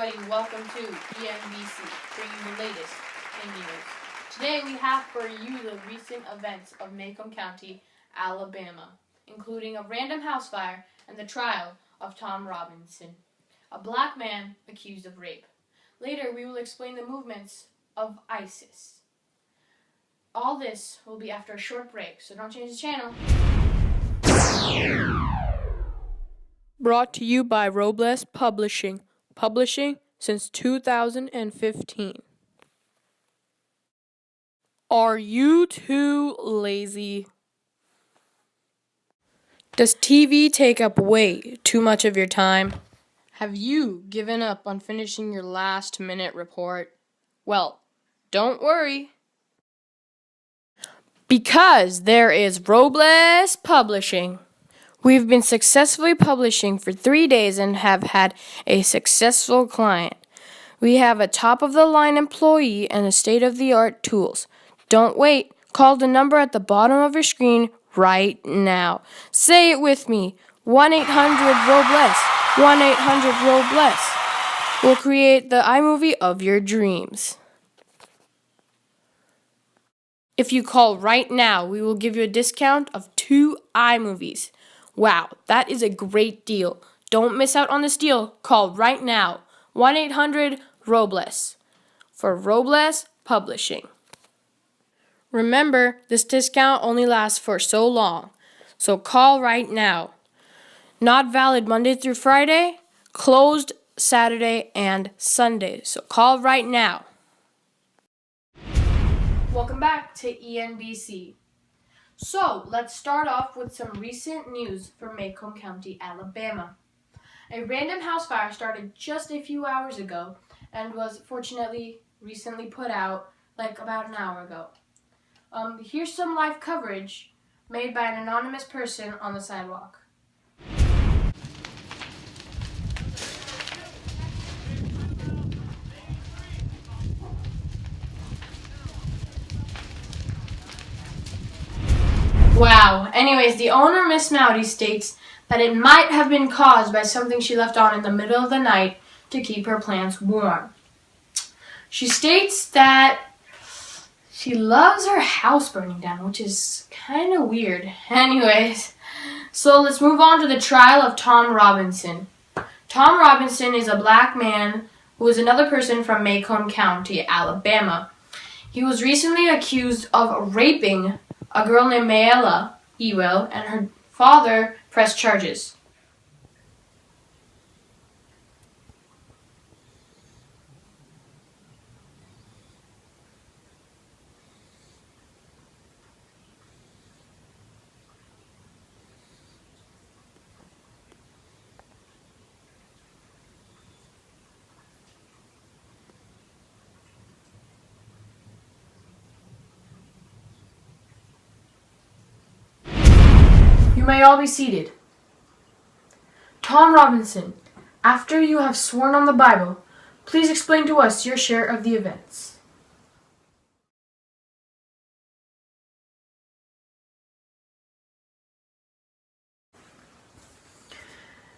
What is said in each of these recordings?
everybody, welcome to ENBC, bringing you the latest in news. Today we have for you the recent events of Macomb County, Alabama, including a random house fire and the trial of Tom Robinson, a black man accused of rape. Later we will explain the movements of ISIS. All this will be after a short break, so don't change the channel. Brought to you by Robles Publishing. Publishing since 2015. Are you too lazy? Does TV take up way too much of your time? Have you given up on finishing your last-minute report? Well, don't worry. Because there is Robles Publishing. We've been successfully publishing for 3 days and have had a successful client. We have a top-of-the-line employee and a state-of-the-art tools. Don't wait. Call the number at the bottom of your screen right now. Say it with me. 1-800-ROBLES. 1-800-ROBLES. We'll create the iMovie of your dreams. If you call right now, we will give you a discount of 2 iMovies. Wow, that is a great deal. Don't miss out on this deal. Call right now. 1-800-ROBLES for Robles Publishing. Remember, this discount only lasts for so long, so call right now. Not valid Monday through Friday, closed Saturday and Sunday, so call right now. Welcome back to ENBC. So, let's start off with some recent news from Macomb County, Alabama. A random house fire started just a few hours ago and was fortunately recently put out like about an hour ago. Here's some live coverage made by an anonymous person on the sidewalk. Wow. Anyways, the owner, Miss Mowdy, states that it might have been caused by something she left on in the middle of the night to keep her plants warm. She states that she loves her house burning down, which is kind of weird. Anyways, so let's move on to the trial of Tom Robinson. Tom Robinson is a black man who is another person from Macomb County, Alabama. He was recently accused of raping a girl named Mayella Ewell, and her father pressed charges. You may all be seated. Tom Robinson, after you have sworn on the Bible, please explain to us your share of the events.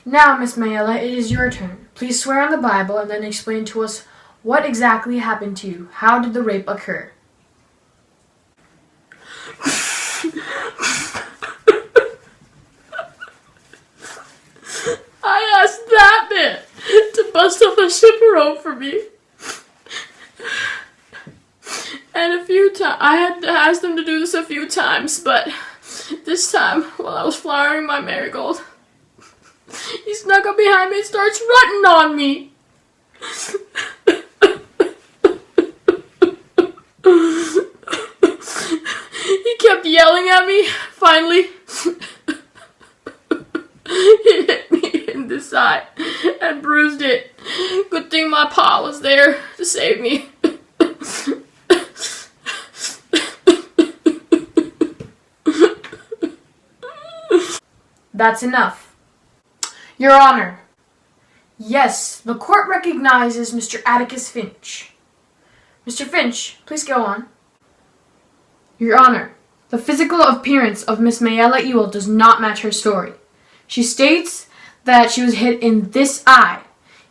Now, Miss Mayella, it is your turn. Please swear on the Bible and then explain to us what exactly happened to you. How did the rape occur? I asked that man to bust up a chaperone for me. And I had to ask them to do this a few times, but this time, while I was flowering my marigold, he snuck up behind me and starts rutting on me. He kept yelling at me. Finally, he hit me in the side and bruised it. Good thing my pa was there to save me. That's enough. Your Honor. Yes, the court recognizes Mr. Atticus Finch. Mr. Finch, please go on. Your Honor, the physical appearance of Miss Mayella Ewell does not match her story. She states that she was hit in this eye,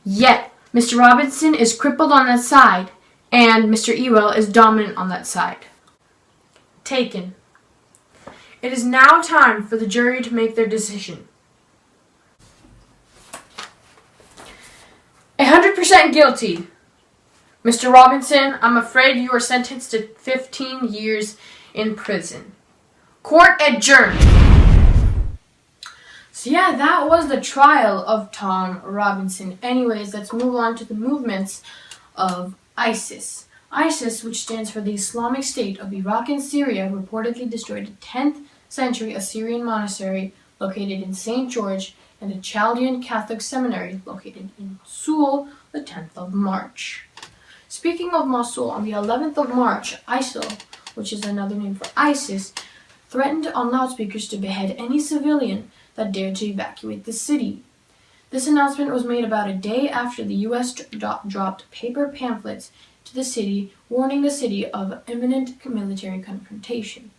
yet Mr. Robinson is crippled on that side, and Mr. Ewell is dominant on that side. Taken. It is now time for the jury to make their decision. 100% guilty. Mr. Robinson, I'm afraid you are sentenced to 15 years in prison. Court adjourned. So yeah, that was the trial of Tom Robinson. Anyways, let's move on to the movements of ISIS. ISIS, which stands for the Islamic State of Iraq and Syria, reportedly destroyed a 10th century Assyrian monastery located in St. George and a Chaldean Catholic seminary located in Mosul the 10th of March. Speaking of Mosul, on the 11th of March, ISIL, which is another name for ISIS, threatened on loudspeakers to behead any civilian that dared to evacuate the city. This announcement was made about a day after the U.S. dropped paper pamphlets to the city, warning the city of imminent military confrontation.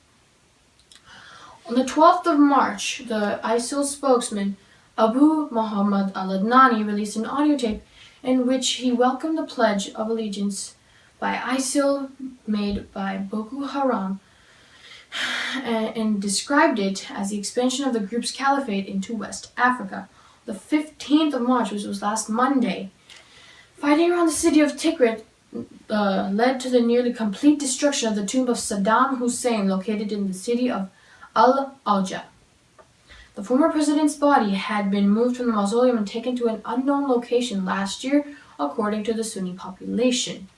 On the 12th of March, the ISIL spokesman Abu Muhammad al-Adnani released an audio tape in which he welcomed the Pledge of Allegiance by ISIL made by Boko Haram and described it as the expansion of the group's caliphate into West Africa. The 15th of March, which was last Monday, fighting around the city of Tikrit led to the nearly complete destruction of the tomb of Saddam Hussein located in the city of Al-Auja. The former president's body had been moved from the mausoleum and taken to an unknown location last year, according to the Sunni population.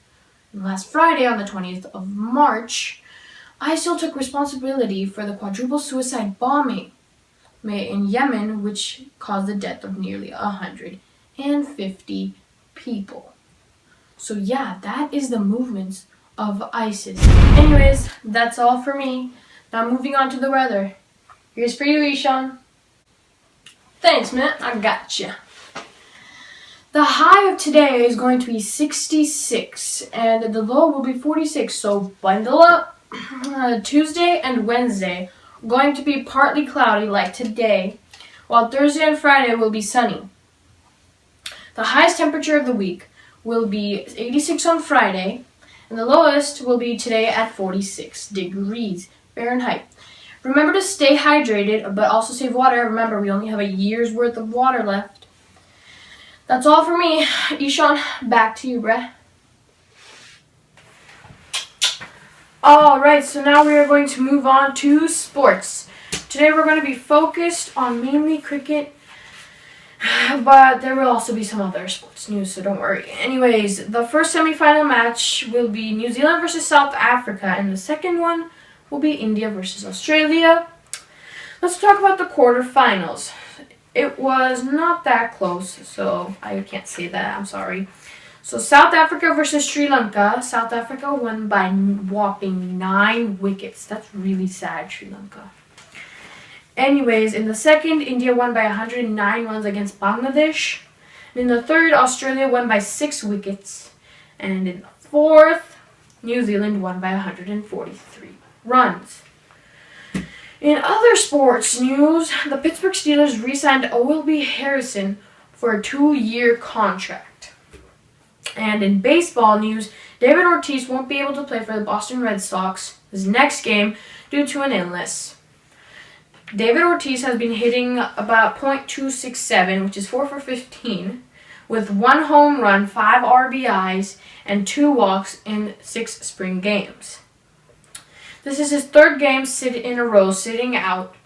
And last Friday, on the 20th of March, ISIL took responsibility for the quadruple suicide bombing in Yemen, which caused the death of nearly 150 people. So yeah, that is the movements of ISIS. Anyways, that's all for me. Now moving on to the weather. Here's for you, Ishan. Thanks, man. I gotcha. The high of today is going to be 66, and the low will be 46, so bundle up. Tuesday and Wednesday are going to be partly cloudy like today, while Thursday and Friday will be sunny. The highest temperature of the week will be 86 on Friday, and the lowest will be today at 46 degrees Fahrenheit. Remember to stay hydrated, but also save water. Remember, we only have a year's worth of water left. That's all for me. Ishan, back to you, bruh. Alright, so now we are going to move on to sports. Today we're going to be focused on mainly cricket, but there will also be some other sports news, so don't worry. Anyways, the first semifinal match will be New Zealand versus South Africa, and the second one will be India versus Australia. Let's talk about the quarterfinals. It was not that close, so I can't say that. I'm sorry. So South Africa versus Sri Lanka. South Africa won by whopping 9 wickets. That's really sad, Sri Lanka. Anyways, in the second, India won by 109 runs against Bangladesh. In the third, Australia won by 6 wickets. And in the fourth, New Zealand won by 143 runs. In other sports news, the Pittsburgh Steelers re-signed O.L.B. Harrison for a 2-year contract. And in baseball news, David Ortiz won't be able to play for the Boston Red Sox his next game due to an illness. David Ortiz has been hitting about .267, which is 4 for 15, with 1 home run, 5 RBIs, and 2 walks in 6 spring games. This is his 3rd game in a row sitting out.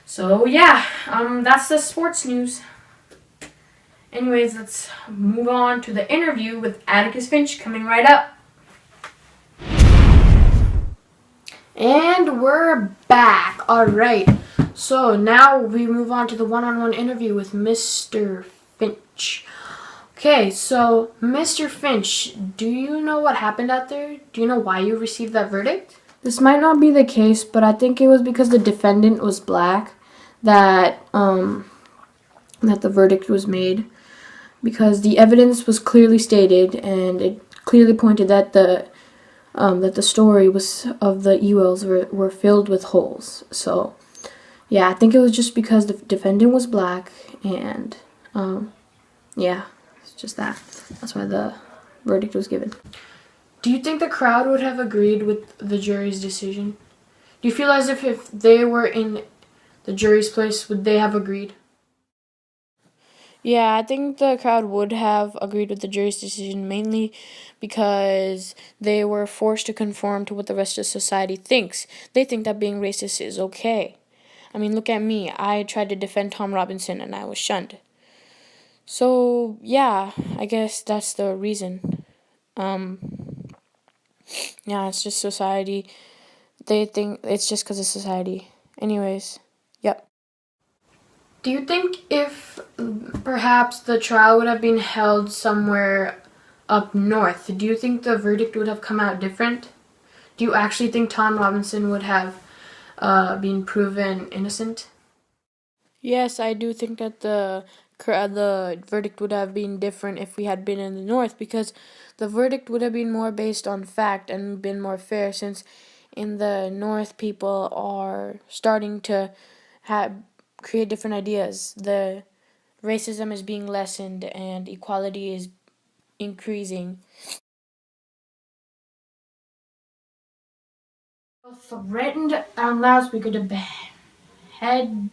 So yeah, that's the sports news. Anyways, let's move on to the interview with Atticus Finch coming right up. And we're back. Alright, so now we move on to the one-on-one interview with Mr. Finch. Okay, so Mr. Finch, do you know what happened out there? Do you know why you received that verdict? This might not be the case, but I think it was because the defendant was black that the verdict was made. Because the evidence was clearly stated, and it clearly pointed that the story was of the Ewells were filled with holes. So, yeah, I think it was just because the defendant was black, and yeah, it's just that. That's why the verdict was given. Do you think the crowd would have agreed with the jury's decision? Do you feel as if they were in the jury's place, would they have agreed? Yeah, I think the crowd would have agreed with the jury's decision mainly because they were forced to conform to what the rest of society thinks. They think that being racist is okay. I mean, look at me. I tried to defend Tom Robinson and I was shunned. So, yeah, I guess that's the reason. Yeah, it's just society. They think it's just because of society. Anyways, yep. Do you think if perhaps the trial would have been held somewhere up north, do you think the verdict would have come out different? Do you actually think Tom Robinson would have been proven innocent? Yes, I do think that the verdict would have been different if we had been in the north because the verdict would have been more based on fact and been more fair since in the north people are starting to create different ideas. The racism is being lessened and equality is increasing. Threatened on loudspeaker to behead